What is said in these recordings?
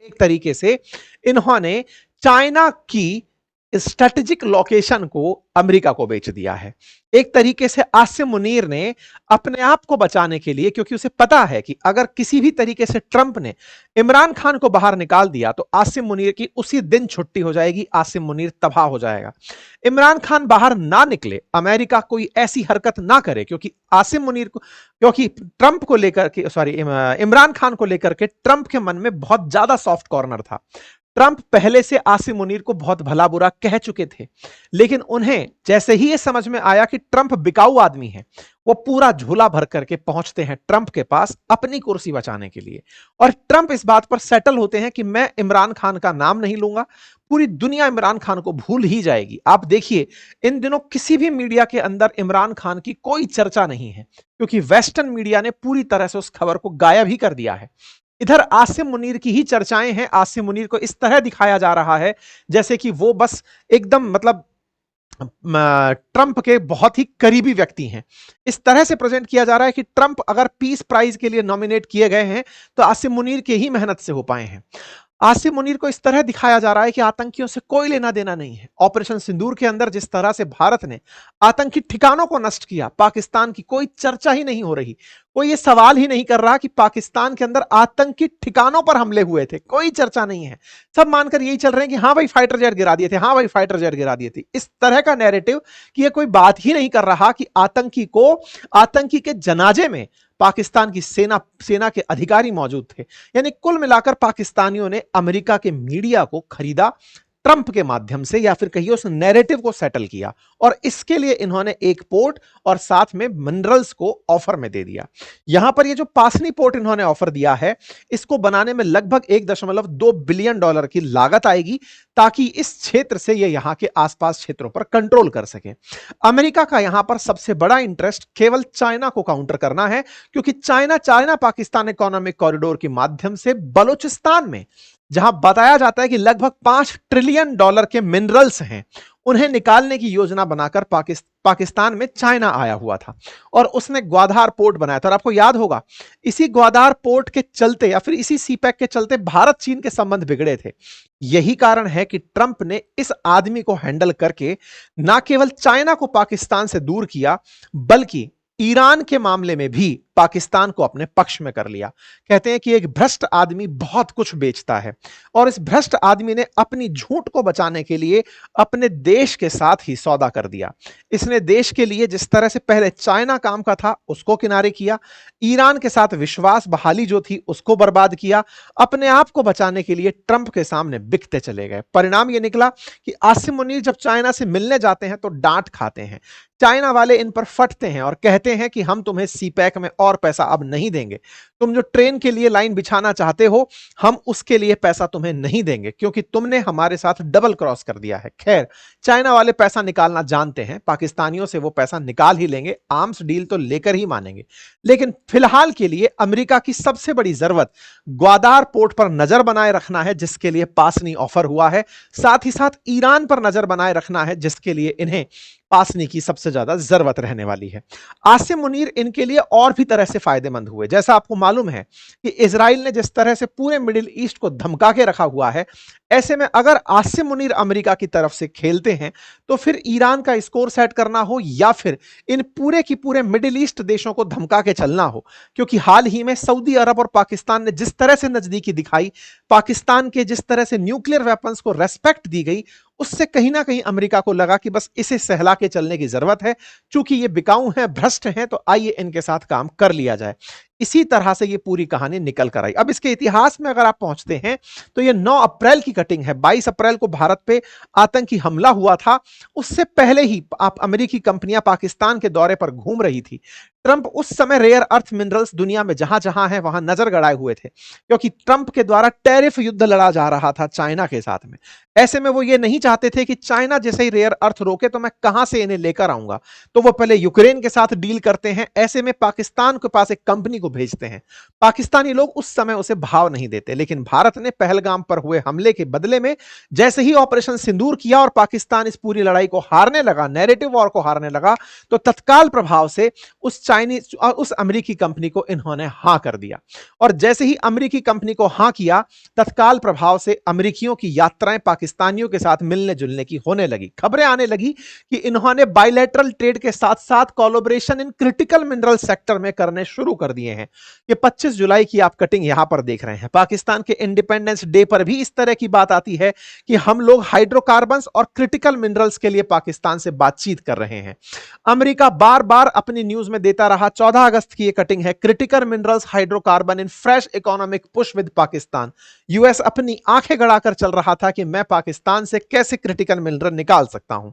एक तरीके से इन्होंने चाइना की स्ट्रेटेजिक लोकेशन को अमेरिका को बेच दिया है। एक तरीके से आसिम मुनीर ने अपने आप को बचाने के लिए, क्योंकि उसे पता है कि अगर किसी भी तरीके से ट्रंप ने इमरान खान को बाहर निकाल दिया तो आसिम मुनीर की उसी दिन छुट्टी हो जाएगी, आसिम मुनीर तबाह हो जाएगा। इमरान खान बाहर ना निकले, अमेरिका कोई ऐसी हरकत ना करे, क्योंकि आसिम मुनीर को, क्योंकि ट्रंप को लेकर के, सॉरी, इमरान खान को लेकर के ट्रंप के मन में बहुत ज्यादा सॉफ्ट कॉर्नर था। ट्रंप पहले से आसिम मुनीर को बहुत भला बुरा कह चुके थे, लेकिन उन्हें जैसे ही यह समझ में आया कि ट्रंप बिकाऊ आदमी है, वो पूरा झोला भर करके पहुंचते हैं ट्रंप के पास अपनी कुर्सी बचाने के लिए। और ट्रंप इस बात पर सेटल होते हैं कि मैं इमरान खान का नाम नहीं लूंगा, पूरी दुनिया इमरान खान को भूल ही जाएगी। आप देखिए इन दिनों किसी भी मीडिया के अंदर इमरान खान की कोई चर्चा नहीं है, क्योंकि वेस्टर्न मीडिया ने पूरी तरह से उस खबर को गायब ही कर दिया है। इधर आसिम मुनीर की ही चर्चाएं हैं। आसिम मुनीर को इस तरह दिखाया जा रहा है जैसे कि वो बस एकदम मतलब ट्रंप के बहुत ही करीबी व्यक्ति हैं। इस तरह से प्रेजेंट किया जा रहा है कि ट्रंप अगर पीस प्राइज के लिए नॉमिनेट किए गए हैं तो आसिम मुनीर के ही मेहनत से हो पाए हैं। आसिम मुनीर को इस तरह दिखाया जा रहा है कि आतंकियों से कोई लेना देना नहीं है। ऑपरेशन सिंदूर के अंदर जिस तरह से भारत ने आतंकी ठिकानों को नष्ट किया, पाकिस्तान की कोई चर्चा ही नहीं हो रही, कोई ये सवाल ही नहीं कर रहा कि पाकिस्तान के अंदर आतंकी ठिकानों पर हमले हुए थे, कोई चर्चा नहीं है। सब मानकर यही चल रहे हैं कि हाँ भाई फाइटर जेट गिरा दिए थे, हाँ भाई फाइटर जेट गिरा दिए थे। इस तरह का नैरेटिव कि ये कोई बात ही नहीं कर रहा कि आतंकी के जनाजे में पाकिस्तान की सेना के अधिकारी मौजूद थे। यानी कुल मिलाकर पाकिस्तानियों ने अमेरिका के मीडिया को खरीदा ट्रंप के माध्यम से, या फिर कहिए उस नैरेटिव को सेटल किया, और इसके लिए इन्होंने एक पोर्ट और साथ में मिनरल्स को ऑफर में दे दिया। यहां पर ये जो पासनी पोर्ट इन्होंने ऑफर दिया है, इसको बनाने में लगभग 1.2 बिलियन डॉलर की लागत आएगी, ताकि इस क्षेत्र से ये यहां के आसपास क्षेत्रों पर कंट्रोल कर सके। अमेरिका का यहां पर सबसे बड़ा इंटरेस्ट केवल चाइना को काउंटर करना है, क्योंकि चाइना पाकिस्तान इकोनॉमिक कॉरिडोर के माध्यम से बलूचिस्तान में, जहां बताया जाता है कि लगभग 5 ट्रिलियन डॉलर के मिनरल्स हैं, उन्हें निकालने की योजना बनाकर पाकिस्तान में चाइना आया हुआ था और उसने ग्वादर पोर्ट बनाया था। और आपको याद होगा इसी ग्वादर पोर्ट के चलते या फिर इसी सीपैक के चलते भारत चीन के संबंध बिगड़े थे। यही कारण है कि ट्रंप ने इस आदमी को हैंडल करके ना केवल चाइना को पाकिस्तान से दूर किया, बल्कि ईरान के मामले में भी पाकिस्तान को अपने पक्ष में कर लिया। कहते हैं कि एक भ्रष्ट आदमी बहुत कुछ बेचता है, और इस भ्रष्ट आदमी ने अपनी झूठ को बचाने के लिए अपने देश के साथ ही सौदा कर दिया। इसने देश के लिए जिस तरह से पहले चाइना काम का था उसको किनारे किया, ईरान के साथ विश्वास बहाली जो थी उसको बर्बाद किया, अपने आप को बचाने के लिए ट्रंप के सामने बिकते चले गए। परिणाम यह निकला कि आसिम मुनीर जब चाइना से मिलने जाते हैं तो डांट खाते हैं। चाइना वाले इन पर फटते हैं और कहते हैं कि हम तुम्हें सीपैक में और पैसा अब नहीं देंगे, तुम जो ट्रेन के लिए लाइन बिछाना चाहते हो हम उसके लिए पैसा तुम्हें नहीं देंगे, क्योंकि तुमने हमारे साथ डबल क्रॉस कर दिया है। खैर चाइना वाले पैसा निकालना जानते हैं, पाकिस्तानियों से वो पैसा निकाल ही लेंगे, आर्म्स डील तो लेकर ही मानेंगे। लेकिन फिलहाल के लिए अमेरिका की सबसे बड़ी जरूरत ग्वादर पोर्ट पर नजर बनाए रखना है, जिसके लिए पासनी ऑफर हुआ है, साथ ही साथ ईरान पर नजर बनाए रखना है, जिसके लिए इन्हें पासनी की सबसे ज्यादा जरूरत रहने वाली है। आसिम मुनीर इनके लिए और भी तरह से फायदेमंद हुए। जैसा आपको मालूम है कि इजराइल ने जिस तरह से पूरे मिडिल ईस्ट को धमका के रखा हुआ है, ऐसे में अगर आसिम मुनीर अमेरिका की तरफ से खेलते हैं तो फिर ईरान का स्कोर सेट करना हो या फिर इन पूरे की पूरे मिडिल ईस्ट देशों को धमका के चलना हो, क्योंकि हाल ही में सऊदी अरब और पाकिस्तान ने जिस तरह से नजदीकी दिखाई, पाकिस्तान के जिस तरह से न्यूक्लियर वेपन्स को रेस्पेक्ट दी गई, उससे कहीं ना कहीं अमेरिका को लगा कि बस इसे सहला के चलने की जरूरत है। चूंकि ये बिकाऊ हैं, भ्रष्ट हैं, तो आइए इनके साथ काम कर लिया जाए। इसी तरह से ये पूरी कहानी निकल कर आई। अब इसके इतिहास में अगर आप पहुंचते हैं तो ये 9 अप्रैल की कटिंग है। 22 अप्रैल को भारत पे आतंकी हमला हुआ था। उससे पहले ही आप अमेरिकी कंपनियां पाकिस्तान के दौरे पर घूम रही थी। ट्रंप उस समय रेयर अर्थ मिनरल्स दुनिया में जहां जहां है वहां नजर गड़ाए हुए थे, क्योंकि ट्रंप के द्वारा टैरिफ युद्ध लड़ा जा रहा था चाइना के साथ में। ऐसे में वो ये नहीं चाहते थे कि चाइना जैसे ही रेयर अर्थ रोके तो मैं कहां से इन्हें लेकर आऊंगा, तो वो पहले यूक्रेन के साथ डील करते हैं। ऐसे में पाकिस्तान के पास एक कंपनी को भेजते हैं। पाकिस्तानी लोग उस समय उसे भाव नहीं देते, लेकिन भारत ने पहलगाम पर हुए हमले के बदले में जैसे ही ऑपरेशन सिंदूर किया और पाकिस्तान इस पूरी लड़ाई को हारने लगा, नैरेटिव वॉर को हारने लगा, तो तत्काल प्रभाव से उस चाइनीज उस अमेरिकी कंपनी को इन्होंने हां कर दिया। और जैसे ही अमेरिकी कंपनी को हां किया, तत्काल प्रभाव से अमेरिकियों की यात्राएं पाकिस्तानियों के साथ मिलने जुलने की होने लगी। खबरें आने लगी कि इन्होंने बायलैटरल ट्रेड के साथ साथ collaboration in critical mineral sector में करने शुरू कर दिए हैं। ये 25 जुलाई की आप कटिंग यहां पर देख रहे हैं। पाकिस्तान के इंडिपेंडेंस डे पर भी इस तरह की बात आती है कि हम लोग हाइड्रोकार्बन्स और क्रिटिकल मिनरल्स के लिए पाकिस्तान से बातचीत कर रहे हैं। अमेरिका बार बार अपनी न्यूज में देता रहा। 14 अगस्त की यह कटिंग है, critical minerals hydrocarbon in fresh economic push with Pakistan. US अपनी आंखें गड़ाकर चल रहा था कि मैं पाकिस्तान से कैसे क्रिटिकल मिनरल निकाल सकता हूं।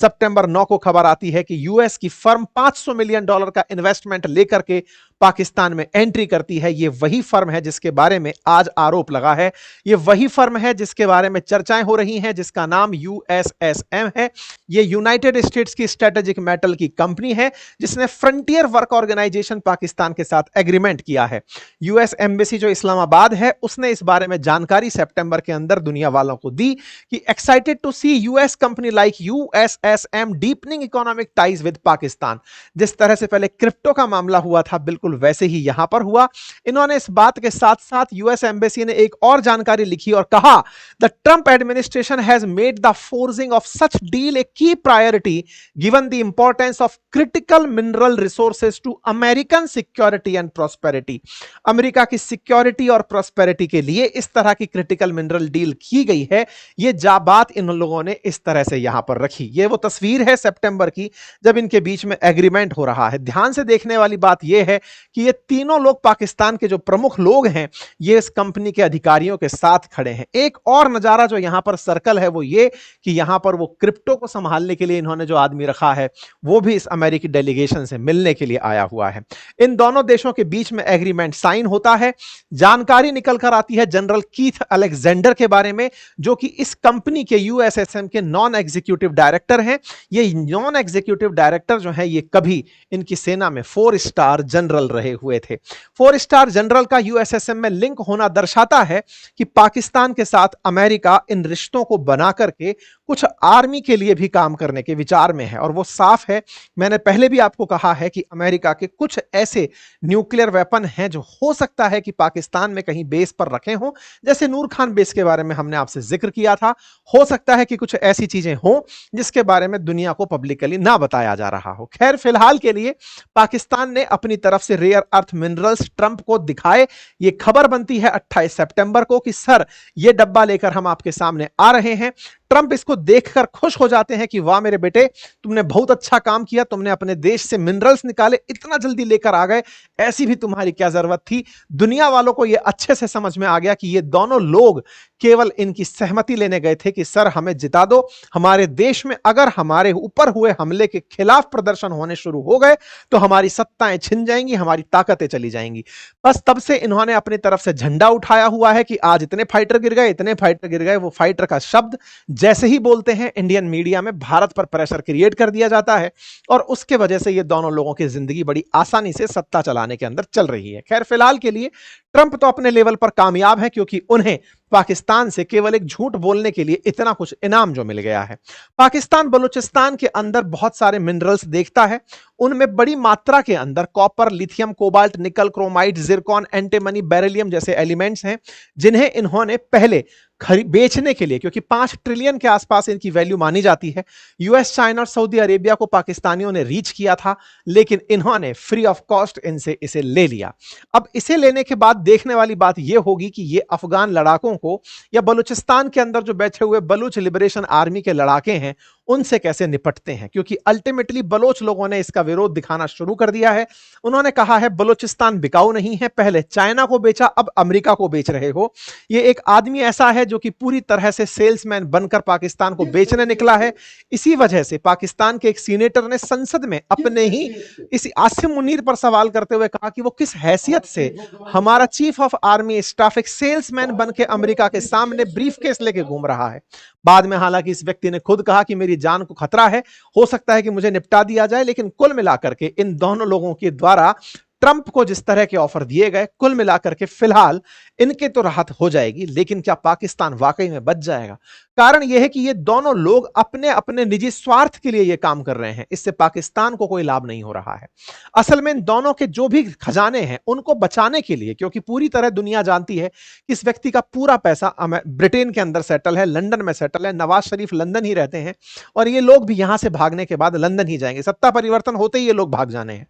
सितंबर 9 को खबर आती है कि यूएस की फर्म $500 मिलियन का इन्वेस्टमेंट लेकर के पाकिस्तान में एंट्री करती है। यह वही फर्म है जिसके बारे में आज आरोप लगा है, यह वही फर्म है जिसके बारे में चर्चाएं हो रही हैं, जिसका नाम यूएसएसएम है। यह यूनाइटेड स्टेट्स की स्ट्रेटेजिक मेटल की कंपनी है जिसने फ्रंटियर वर्क ऑर्गेनाइजेशन पाकिस्तान के साथ एग्रीमेंट किया है। यूएस एम्बेसी जो इस्लामाबाद है उसने इस बारे में जानकारी सितंबर के अंदर दुनिया वालों को दी कि excited to see US company like USSM deepening economic ties with Pakistan. जिस तरह से पहले क्रिप्टो का मामला हुआ था, बिल्कुल वैसे ही यहां पर हुआ। इन्होंने इस बात के साथ साथ यूएस एम्बेसी ने एक और जानकारी लिखी और कहा, the Trump administration has made the forcing of such deal a key priority given the importance of critical mineral resources to American security and prosperity. America की सिक्योरिटी और प्रॉस्पेरिटी के लिए इस तरह की क्रिटिकल मिनरल डील की गई है। यह बात इन लोगों ने इस तरह से यहां पर रखी। यह वो तस्वीर है सितंबर की जब इनके बीच में एग्रीमेंट हो रहा है। ध्यान से देखने वाली बात यह है कि ये तीनों लोग पाकिस्तान के जो प्रमुख लोग हैं, ये इस कंपनी के अधिकारियों के साथ खड़े हैं। एक और नजारा जो यहां पर सर्कल है वो ये कि यहां पर वो क्रिप्टो को संभालने के लिए इन्होंने जो आदमी रखा है वो भी इस अमेरिकी डेलीगेशन से मिलने के लिए आया हुआ है। इन दोनों देशों के बीच में एग्रीमेंट साइन होता है। जानकारी निकल कर आती है जनरल कीथ अलेक्जेंडर के बारे में, जो कि इस कंपनी के यूएसएसएम के नॉन एग्जीक्यूटिव डायरेक्टर हैं। ये नॉन एग्जीक्यूटिव डायरेक्टर जो है ये कभी इनकी सेना में 4 स्टार जनरल रहे हुए थे। 4 स्टार जनरल का यूएसएसएम में लिंक होना दर्शाता है कि पाकिस्तान के साथ अमेरिका इन रिश्तों को बना करके कुछ आर्मी के लिए भी काम करने के विचार में है। और वो साफ है, मैंने पहले भी आपको कहा है कि अमेरिका के कुछ ऐसे न्यूक्लियर वेपन हैं जो हो सकता है कि पाकिस्तान में कहीं बेस पर रखे हों, जैसे नूर खान बेस के बारे में हमने आपसे जिक्र किया था। हो सकता है कि कुछ ऐसी चीजें हों जिसके बारे में दुनिया को पब्लिकली ना बताया जा रहा हो। खैर, फिलहाल के लिए पाकिस्तान ने अपनी तरफ से रेयर अर्थ मिनरल्स ट्रंप को दिखाए। ये खबर बनती है 28 सितंबर को कि सर ये डब्बा लेकर हम आपके सामने आ रहे हैं। ट्रंप इसको देखकर खुश हो जाते हैं कि वाह मेरे बेटे, तुमने बहुत अच्छा काम किया, तुमने अपने देश से मिनरल्स निकाले, इतना जल्दी लेकर आ गए, ऐसी भी तुम्हारी क्या जरूरत थी। दुनिया वालों को यह अच्छे से समझ में आ गया कि ये दोनों लोग केवल इनकी सहमति लेने गए थे कि सर हमें जिता दो, हमारे देश में अगर हमारे ऊपर हुए हमले के खिलाफ प्रदर्शन होने शुरू हो गए तो हमारी सत्ताएं छिन जाएंगी, हमारी ताकतें चली जाएंगी। बस तब से इन्होंने अपनी तरफ से झंडा उठाया हुआ है कि आज इतने फाइटर गिर गए, इतने फाइटर गिर गए। वो फाइटर का शब्द जैसे ही बोलते हैं इंडियन मीडिया में भारत पर प्रेशर क्रिएट कर दिया जाता है और उसके वजह से ये दोनों लोगों की जिंदगी बड़ी आसानी से सत्ता चलाने के अंदर चल रही है। खैर, फिलहाल के लिए ट्रंप तो अपने लेवल पर कामयाब है क्योंकि उन्हें पाकिस्तान से केवल एक झूठ बोलने के लिए इतना कुछ इनाम जो मिल गया है। पाकिस्तान बलूचिस्तान के अंदर बहुत सारे मिनरल्स देखता है, उनमें बड़ी मात्रा के अंदर कॉपर, लिथियम, कोबाल्ट, निकल, क्रोमाइट, जिरकॉन, एंटीमनी, बेरिलियम जैसे एलिमेंट्स हैं जिन्हें इन्होंने पहले बेचने के लिए, क्योंकि 5 ट्रिलियन के आसपास इनकी वैल्यू मानी जाती है, यूएस, चाइना और सऊदी अरेबिया को पाकिस्तानियों ने रीच किया था, लेकिन इन्होंने फ्री ऑफ कॉस्ट इनसे इसे ले लिया। अब इसे लेने के बाद देखने वाली बात यह होगी कि ये अफगान लड़ाकों को या बलूचिस्तान के अंदर जो बैठे हुए बलूच लिबरेशन आर्मी के लड़ाके हैं उनसे कैसे निपटते हैं, क्योंकि अल्टीमेटली बलोच लोगों ने इसका विरोध दिखाना शुरू कर दिया है। उन्होंने कहा है बलूचिस्तान बिकाऊ नहीं है, पहले चाइना को बेचा, अब अमेरिका को बेच रहे हो। ये एक आदमी ऐसा है जो कि पूरी तरह से सेल्समैन बनकर पाकिस्तान को बेचने निकला है। इसी वजह से पाकिस्तान के एक सीनेटर ने संसद में अपने ही इस आसिम मुनीर पर सवाल करते हुए कहा कि वो किस हैसियत से हमारा चीफ ऑफ आर्मी स्टाफ एक सेल्समैन बन के अमेरिका के सामने ब्रीफकेस लेके घूम रहा है। बाद में हालांकि इस व्यक्ति ने खुद कहा कि मेरी जान को खतरा है, हो सकता है कि मुझे निपटा दिया जाए, लेकिन कुल मिलाकर के इन दोनों लोगों के द्वारा ट्रंप को जिस तरह के ऑफर दिए गए, कुल मिलाकर के फिलहाल इनके तो राहत हो जाएगी, लेकिन क्या पाकिस्तान वाकई में बच जाएगा? कारण यह है कि ये दोनों लोग अपने अपने निजी स्वार्थ के लिए ये काम कर रहे हैं, इससे पाकिस्तान को कोई लाभ नहीं हो रहा है। असल में इन दोनों के जो भी खजाने हैं उनको बचाने के लिए, क्योंकि पूरी तरह दुनिया जानती है कि इस व्यक्ति का पूरा पैसा ब्रिटेन के अंदर सेटल है, लंदन में सेटल है, नवाज शरीफ लंदन ही रहते हैं और ये लोग भी यहां से भागने के बाद लंदन ही जाएंगे, सत्ता परिवर्तन होते ही ये लोग भाग जाने हैं।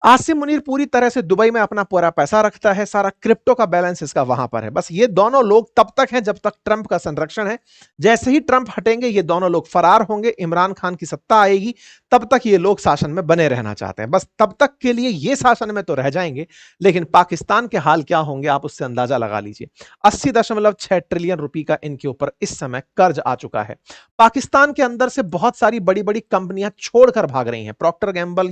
आसिम मुनीर पूरी तरह से दुबई में अपना पूरा पैसा रखता है, सारा क्रिप्टो का बैलेंस इसका वहां पर है। बस ये दोनों लोग तब तक हैं जब तक ट्रंप का संरक्षण है, जैसे ही ट्रंप हटेंगे ये दोनों लोग फरार होंगे, इमरान खान की सत्ता आएगी, तब तक ये लोग शासन में बने रहना चाहते हैं। बस तब तक के लिए ये शासन में तो रह जाएंगे, लेकिन पाकिस्तान के हाल क्या होंगे आप उससे अंदाजा लगा लीजिए। 80.6 ट्रिलियन रुपए का इनके ऊपर इस समय कर्ज आ चुका है। पाकिस्तान के अंदर से बहुत सारी बड़ी बड़ी कंपनियां छोड़कर भाग रही हैं। Procter Gamble,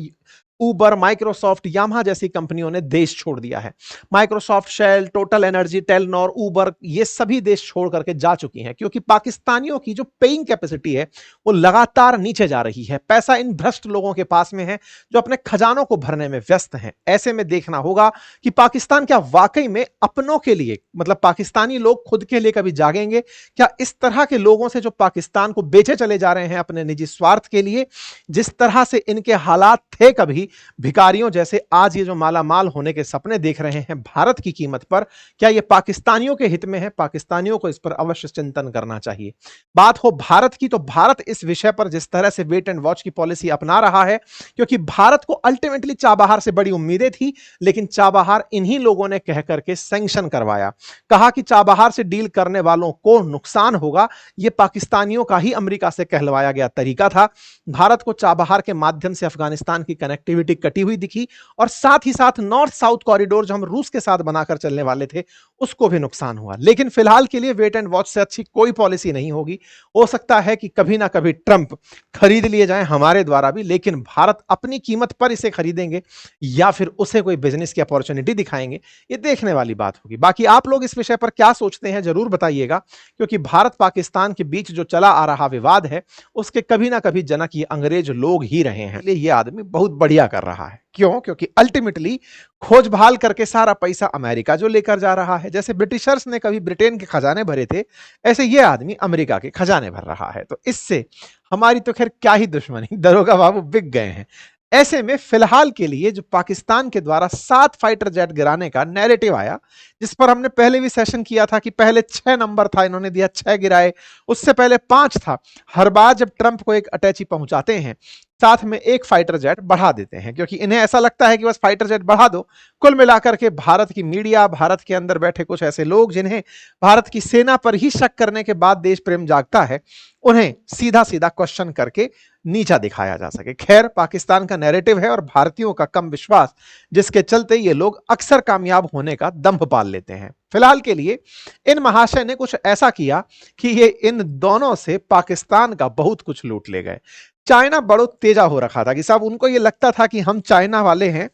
Uber, Microsoft, Yamaha जैसी कंपनियों ने देश छोड़ दिया है। Microsoft, Shell, Total Energy, Telenor, Uber, ये सभी देश छोड़ करके जा चुकी हैं, क्योंकि पाकिस्तानियों की जो पेइंग कैपेसिटी है वो लगातार नीचे जा रही है। पैसा इन भ्रष्ट लोगों के पास में है जो अपने खजानों को भरने में व्यस्त हैं। ऐसे में देखना होगा कि पाकिस्तान क्या वाकई में अपनों के लिए, मतलब पाकिस्तानी लोग खुद के लिए कभी जागेंगे? क्या इस तरह के लोगों से जो पाकिस्तान को बेचे चले जा रहे हैं अपने निजी स्वार्थ के लिए, जिस तरह से इनके हालात थे कभी भिखारियों जैसे, आज ये जो मालामाल होने के सपने देख रहे हैं भारत की कीमत पर, क्या ये पाकिस्तानियों के हित में है? पाकिस्तानियों को इस पर अवश्य चिंतन करना चाहिए। बात हो भारत की, तो भारत इस विषय पर जिस तरह से वेट एंड वॉच की पॉलिसी अपना रहा है, क्योंकि भारत को अल्टीमेटली चाबहार से बड़ी उम्मीदें थी, लेकिन चाबहार इन्हीं लोगों ने कह करके सैंक्शन करवाया। कहा कि चाबहार से डील करने वालों को नुकसान होगा। यह पाकिस्तानियों का ही अमेरिका से कहलवाया गया तरीका था। भारत को चाबहार के माध्यम से अफगानिस्तान की कनेक्टिविटी कटी हुई दिखी और साथ ही साथ नॉर्थ साउथ कॉरिडोर जो हम रूस के साथ बनाकर चलने वाले थे उसको भी नुकसान हुआ। लेकिन फिलहाल के लिए वेट एंड वॉच से अच्छी कोई पॉलिसी नहीं होगी। हो सकता है कि कभी ना कभी ट्रंप खरीद लिए जाएं हमारे द्वारा भी, लेकिन भारत अपनी कीमत पर इसे खरीदेंगे या फिर उसे कोई बिजनेस की अपॉर्चुनिटी दिखाएंगे, ये देखने वाली बात होगी। बाकी आप लोग इस विषय पर क्या सोचते हैं जरूर बताइएगा, क्योंकि भारत पाकिस्तान के बीच जो चला आ रहा विवाद है उसके कभी ना कभी जनक ये अंग्रेज लोग ही रहे हैं। ये आदमी बहुत बढ़िया कर रहा है। क्यों? क्योंकि अल्टीमेटली खोजभाल करके सारा पैसा अमेरिका जो लेकर जा रहा है, जैसे ब्रिटिशर्स ने कभी ब्रिटेन के खजाने भरे थे, ऐसे ये आदमी अमेरिका के खजाने भर रहा है। तो इससे हमारी तो खैर क्या ही दुश्मनी, दरोगा बाबू बिक गए हैं। ऐसे में फिलहाल के लिए जो पाकिस्तान के द्वारा 7 फाइटर जेट गिराने का नैरेटिव आया, जिस पर हमने पहले भी सेशन किया था कि पहले 6 नंबर था, इन्होंने दिया 6 गिराए, उससे पहले 5 था। हर बार जब ट्रंप को एक अटैची पहुंचाते हैं साथ में एक फाइटर जेट बढ़ा देते हैं, क्योंकि इन्हें ऐसा लगता है कि बस फाइटर जेट बढ़ा दो। कुल मिलाकर के भारत की मीडिया, भारत के अंदर बैठे कुछ ऐसे लोग जिन्हें भारत की सेना पर ही शक करने के बाद देश प्रेम जागता है, उन्हें सीधा सीधा क्वेश्चन करके नीचा दिखाया जा सके। खैर, पाकिस्तान का नैरेटिव है और भारतीयों का कम विश्वास, जिसके चलते ये लोग अक्सर कामयाब होने का दंभ पाल लेते हैं। फिलहाल के लिए इन महाशय ने कुछ ऐसा किया कि ये इन दोनों से पाकिस्तान का बहुत कुछ लूट ले गए। चाइना बड़ो तेजा हो रखा था कि साहब, उनको ये लगता था कि हम चाइना वाले हैं,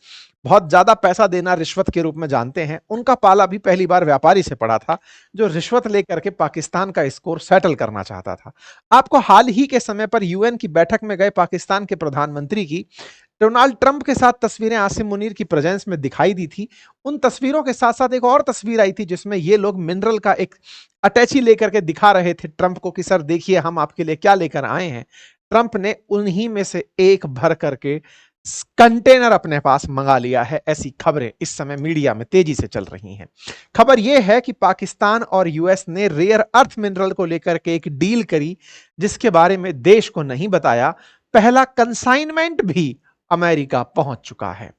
बहुत ज्यादा पैसा देना रिश्वत के रूप में जानते हैं। उनका पाला भी पहली बार व्यापारी से पड़ा था जो रिश्वत लेकर के पाकिस्तान का स्कोर सेटल करना चाहता था। आपको हाल ही के समय पर यूएन की बैठक में गए पाकिस्तान के प्रधानमंत्री की डोनाल्ड ट्रंप के साथ तस्वीरें आसिम मुनीर की प्रेजेंस में दिखाई दी थी। उन तस्वीरों के साथ साथ एक और तस्वीर आई थी जिसमें ये लोग मिनरल का एक अटैची लेकर के दिखा रहे थे ट्रंप को कि सर देखिए हम आपके लिए क्या लेकर आए हैं। ट्रंप ने उन्हीं में से एक भर करके कंटेनर अपने पास मंगा लिया है। ऐसी खबरें इस समय मीडिया में तेजी से चल रही हैं। खबर यह है कि पाकिस्तान और यूएस ने रेयर अर्थ मिनरल को लेकर के एक डील करी, जिसके बारे में देश को नहीं बताया। पहला कंसाइनमेंट भी अमेरिका पहुंच चुका है।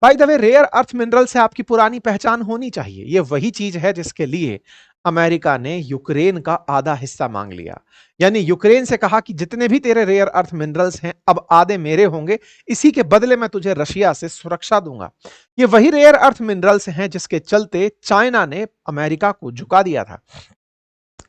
By the way, rare earth mineral से आपकी पुरानी पहचान होनी चाहिए। यह वही चीज है जिसके लिए अमेरिका ने यूक्रेन का आधा हिस्सा मांग लिया। यानी यूक्रेन से कहा कि जितने भी तेरे रेयर अर्थ मिनरल्स हैं अब आधे मेरे होंगे, इसी के बदले मैं तुझे रशिया से सुरक्षा दूंगा। ये वही रेयर अर्थ मिनरल्स हैं जिसके चलते चाइना ने अमेरिका को झुका दिया था।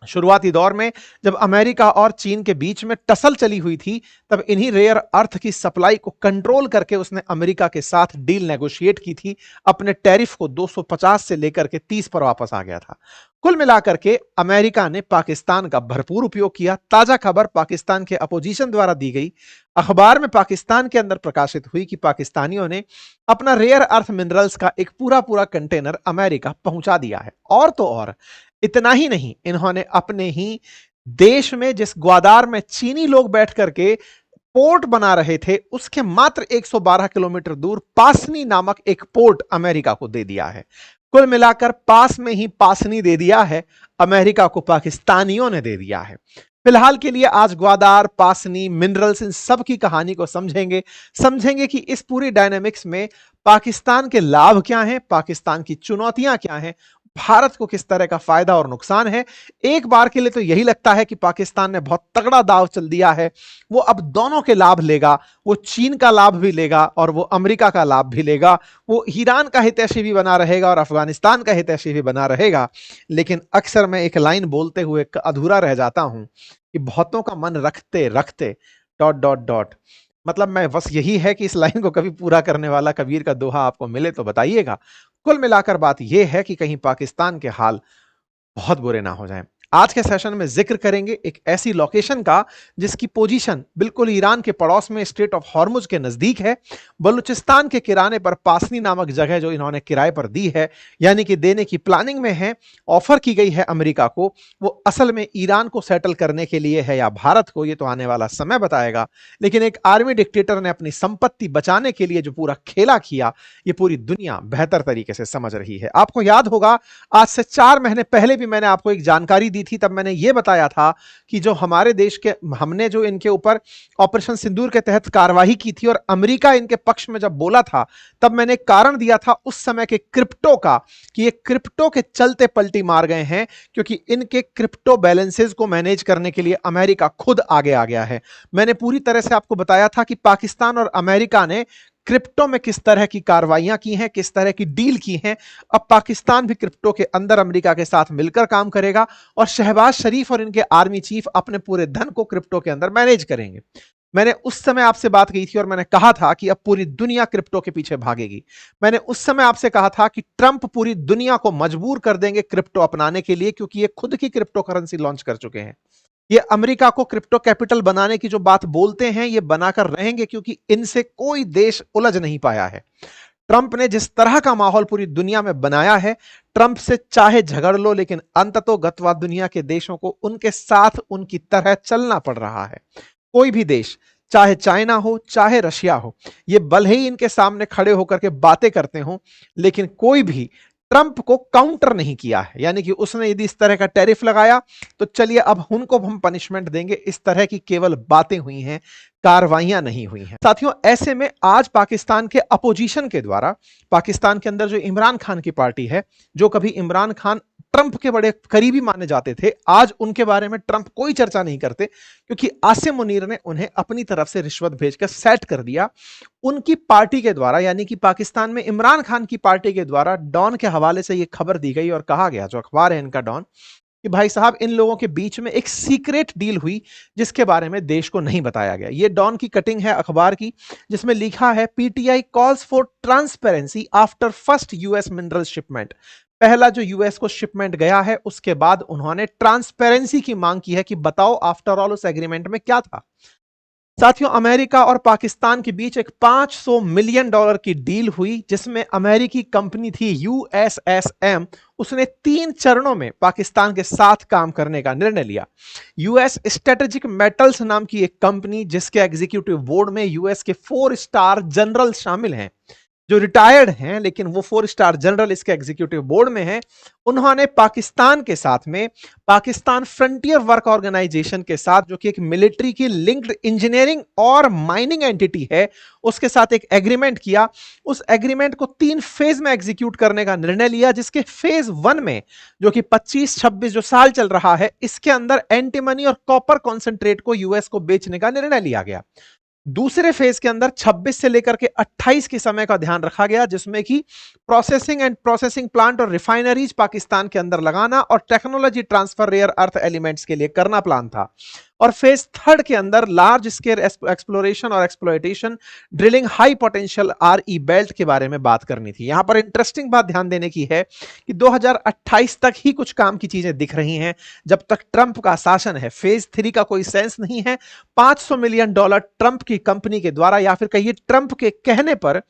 शुरुआती दौर में जब अमेरिका और चीन के बीच में टसल चली हुई थी, तब इन्हीं रेयर अर्थ की सप्लाई को कंट्रोल करके उसने अमेरिका के साथ डील नेगोशिएट की थी। अपने टैरिफ को 250 से लेकर के 30 पर वापस आ गया था। कुल मिलाकर के अमेरिका ने पाकिस्तान का भरपूर उपयोग किया। ताजा खबर पाकिस्तान के अपोजिशन द्वारा दी गई अखबार में पाकिस्तान के अंदर प्रकाशित हुई कि पाकिस्तानियों ने अपना रेयर अर्थ मिनरल्स का एक पूरा पूरा कंटेनर अमेरिका पहुंचा दिया है। और तो और इतना ही नहीं, इन्होंने अपने ही देश में जिस ग्वादार में चीनी लोग बैठ करके पोर्ट बना रहे थे, उसके मात्र 112 किलोमीटर दूर पासनी नामक एक पोर्ट अमेरिका को दे दिया है। कुल मिलाकर पास में ही पासनी दे दिया है, अमेरिका को पाकिस्तानियों ने दे दिया है। फिलहाल के लिए आज ग्वादार, पासनी, मिनरल्स, इन सब की कहानी को समझेंगे कि इस पूरी डायनेमिक्स में पाकिस्तान के लाभ क्या हैं, पाकिस्तान की चुनौतियां क्या हैं, भारत को किस तरह का फायदा और नुकसान है। एक बार के लिए तो यही लगता है कि पाकिस्तान ने बहुत तगड़ा दांव चल दिया है। वो अब दोनों के लाभ लेगा, वो चीन का लाभ भी लेगा और वो अमेरिका का लाभ भी लेगा। वो ईरान का हितैषी भी बना रहेगा और अफगानिस्तान का हितैषी भी बना रहेगा। लेकिन अक्सर मैं एक लाइन बोलते हुए अधूरा रह जाता हूं कि बहुतों का मन रखते रखते डॉट डॉट डॉट, मतलब मैं बस यही है कि इस लाइन को कभी पूरा करने वाला कबीर का दोहा आपको मिले तो बताइएगा। कुल मिलाकर बात यह है कि कहीं पाकिस्तान के हाल बहुत बुरे ना हो जाएं। आज के सेशन में जिक्र करेंगे एक ऐसी लोकेशन का जिसकी पोजीशन बिल्कुल ईरान के पड़ोस में स्ट्रेट ऑफ हॉर्मुज के नजदीक है। बलूचिस्तान के किराने पर पासनी नामक जगह जो इन्होंने किराए पर दी है, यानी कि देने की प्लानिंग में है, ऑफर की गई है अमेरिका को, वो असल में ईरान को सेटल करने के लिए है या भारत को, ये तो आने वाला समय बताएगा। लेकिन एक आर्मी डिक्टेटर ने अपनी संपत्ति बचाने के लिए जो पूरा खेला किया, ये पूरी दुनिया बेहतर तरीके से समझ रही है। आपको याद होगा आज से 4 महीने पहले भी मैंने आपको एक जानकारी दी थी। तब मैंने यह बताया था कि जो हमारे देश के, हमने जो इनके ऊपर ऑपरेशन सिंदूर के तहत कार्रवाई की थी और अमेरिका इनके पक्ष में जब बोला था, तब मैंने एक कारण दिया था उस समय के क्रिप्टो का, कि ये क्रिप्टो के चलते पलटी मार गए हैं, क्योंकि इनके क्रिप्टो बैलेंसेस को मैनेज करने के लिए अमेरिका खुद आगे आ गया है। मैंने पूरी तरह से आपको बताया था कि पाकिस्तान और अमेरिका ने क्रिप्टो में किस तरह की कार्रवाइयां की हैं, किस तरह की डील की हैं। अब पाकिस्तान भी क्रिप्टो के अंदर अमेरिका के साथ मिलकर काम करेगा और शहबाज शरीफ और इनके आर्मी चीफ अपने पूरे धन को क्रिप्टो के अंदर मैनेज करेंगे। मैंने उस समय आपसे बात की थी और मैंने कहा था कि अब पूरी दुनिया क्रिप्टो के पीछे भागेगी। मैंने उस समय आपसे कहा था कि ट्रंप पूरी दुनिया को मजबूर कर देंगे क्रिप्टो अपनाने के लिए, क्योंकि ये खुद की क्रिप्टो करेंसी लॉन्च कर चुके हैं। ये अमेरिका को क्रिप्टो कैपिटल बनाने की जो बात बोलते हैं, ये बनाकर रहेंगे, क्योंकि इनसे कोई देश उलझ नहीं पाया है। ट्रंप ने जिस तरह का माहौल पूरी दुनिया में बनाया है, ट्रंप से चाहे झगड़ लो, लेकिन अंततोगत्वा दुनिया के देशों को उनके साथ उनकी तरह चलना पड़ रहा है। कोई भी देश, चाहे चाइना हो चाहे रशिया हो, ये भले ही इनके सामने खड़े होकर के बातें करते हो, लेकिन कोई भी ट्रंप को काउंटर नहीं किया है। यानी कि उसने यदि इस तरह का टैरिफ लगाया तो चलिए अब उनको हम पनिशमेंट देंगे, इस तरह की केवल बातें हुई हैं, कार्रवाइयां नहीं हुई हैं। साथियों, ऐसे में आज पाकिस्तान के अपोजिशन के द्वारा, पाकिस्तान के अंदर जो इमरान खान की पार्टी है, जो कभी इमरान खान ट्रंप के बड़े करीबी माने जाते थे, आज उनके बारे में ट्रंप कोई चर्चा नहीं करते, क्योंकि आसिम मुनीर ने उन्हें अपनी तरफ से रिश्वत भेजकर सेट कर दिया। उनकी पार्टी के द्वारा, यानी कि पाकिस्तान में इमरान खान की पार्टी के द्वारा डॉन के हवाले से यह खबर दी गई और कहा गया, जो अखबार है इनका डॉन, कि भाई साहब इन लोगों के बीच में एक सीक्रेट डील हुई जिसके बारे में देश को नहीं बताया गया। ये डॉन की कटिंग है अखबार की, जिसमें लिखा है PTI calls for transparency after first US mineral shipment. पहला जो यूएस को शिपमेंट गया है, उसके बाद उन्होंने ट्रांसपेरेंसी की मांग की है कि बताओ आफ्टर ऑल उस एग्रीमेंट में क्या था। साथियों, अमेरिका और पाकिस्तान के बीच एक $500 मिलियन की डील हुई, जिसमें अमेरिकी कंपनी थी यूएसएसएम। उसने 3 चरणों में पाकिस्तान के साथ काम करने का निर्णय लिया। यूएस स्ट्रेटेजिक मेटल्स नाम की एक कंपनी, जिसके एग्जीक्यूटिव बोर्ड में यूएस के 4 स्टार जनरल शामिल हैं, जो रिटायर्ड हैं, लेकिन वो 4 स्टार जनरल इसके एग्जीक्यूटिव बोर्ड में हैं। उन्होंने पाकिस्तान के साथ में पाकिस्तान फ्रंटियर वर्क ऑर्गेनाइजेशन के साथ, जो कि एक मिलिट्री की लिंक्ड इंजीनियरिंग और माइनिंग एंटिटी है, उसके साथ एक एग्रीमेंट किया। उस एग्रीमेंट को 3 फेज में एग्जीक्यूट करने का निर्णय लिया, जिसके फेज 1 में, जो कि 25-26 जो साल चल रहा है, इसके अंदर एंटीमनी और कॉपर कॉन्सेंट्रेट को यूएस को बेचने का निर्णय लिया गया। दूसरे फेज के अंदर 26 से लेकर के 28 के समय का ध्यान रखा गया, जिसमें कि प्रोसेसिंग प्लांट और रिफाइनरीज पाकिस्तान के अंदर लगाना और technology transfer rare earth elements के लिए करना प्लान था। और फेज थर्ड के अंदर लार्ज स्केल एक्सप्लोरेशन और एक्सप्लॉयटेशन, ड्रिलिंग हाई पोटेंशियल आरई बेल्ट के बारे में बात करनी थी। यहां पर इंटरेस्टिंग बात ध्यान देने की है कि 2028 तक ही कुछ काम की चीजें दिख रही हैं, जब तक ट्रंप का शासन है। फेज थ्री का कोई सेंस नहीं है। $500 मिलियन ट्रंप की कंपनी के द्वारा, या फिर कहिए ट्रंप के कहने पर,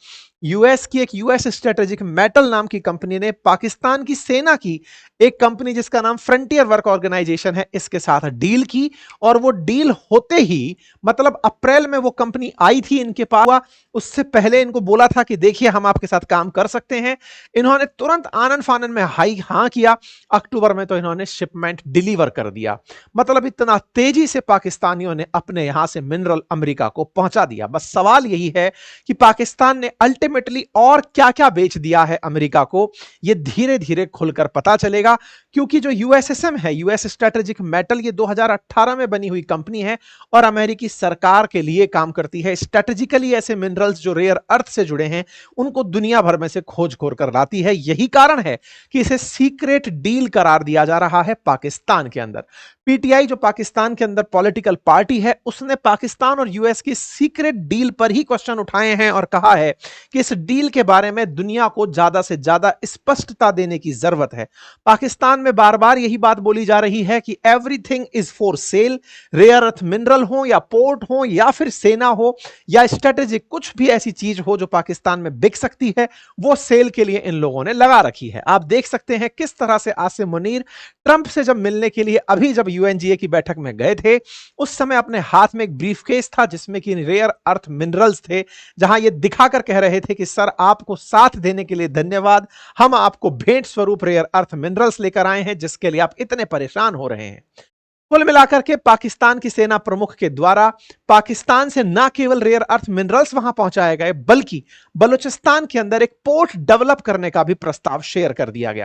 यूएस की एक यूएस स्ट्रेटेजिक मेटल नाम की कंपनी ने पाकिस्तान की सेना की एक कंपनी जिसका नाम फ्रंटियर वर्क ऑर्गेनाइजेशन है, इसके साथ डील की। और वो डील होते ही, मतलब अप्रैल में वो कंपनी आई थी इनके पास, उससे पहले इनको बोला था कि देखिए हम आपके साथ काम कर सकते हैं। इन्होंने तुरंत आनन फानन में हाँ किया। अक्टूबर में तो इन्होंने शिपमेंट डिलीवर कर दिया। मतलब इतना तेजी से पाकिस्तानियों ने अपने यहां से मिनरल अमेरिका को पहुंचा दिया। बस सवाल यही है कि पाकिस्तान ने अल्टीमेटली और क्या क्या बेच दिया है अमेरिका को। यह धीरे धीरे खुलकर पता चलेगा, क्योंकि जो यूएसएसएम है, यूएस स्ट्रेटेजिक मेटल, ये 2018 में बनी हुई कंपनी है और अमेरिकी सरकार के लिए काम करती है। स्ट्रेटेजिकली ऐसे मिनरल्स जो रेयर अर्थ से जुड़े हैं, उनको दुनिया भर में से खोज खोज कर लाती है। यही कारण है कि इसे सीक्रेट डील करार दिया जा रहा है पाकिस्तान के अंदर। पीटीआई जो पाकिस्तान के अंदर पॉलिटिकल पार्टी है, उसने पाकिस्तान और यूएस की सीक्रेट डील पर ही क्वेश्चन उठाए हैं और कहा है कि इस डील के बारे में दुनिया को ज्यादा से ज्यादा स्पष्टता देने की जरूरत है। पाकिस्तान में बार बार यही बात बोली जा रही है कि everything is for sale. Rare earth mineral हो या पोर्ट हो या फिर सेना हो या स्ट्रेटेजिक कुछ भी ऐसी चीज हो जो पाकिस्तान में बिक सकती है, वो सेल के लिए इन लोगों ने लगा रखी है। आप देख सकते हैं किस तरह से आसिम मुनीर ट्रंप से जब मिलने के लिए अभी जब यूएनजीए की बैठक में गए थे, उस समय अपने हाथ में एक ब्रीफकेस था जिसमें कि रेयर अर्थ मिनरल्स थे, जहां ये दिखाकर कह रहे थे कि सर आपको साथ देने के लिए धन्यवाद, हम आपको भेंट स्वरूप रेयर अर्थ मिनरल्स लेकर आए हैं जिसके लिए आप इतने परेशान हो रहे हैं। कुल मिलाकर के पाकिस्तान की सेना प्रमुख के द्वारा पाकिस्तान से न केवल रेयर अर्थ मिनरल्स वहां पहुंचाए गए, बल्कि बलूचिस्तान के अंदर एक पोर्ट डेवलप करने का भी प्रस्ताव शेयर कर दिया गया।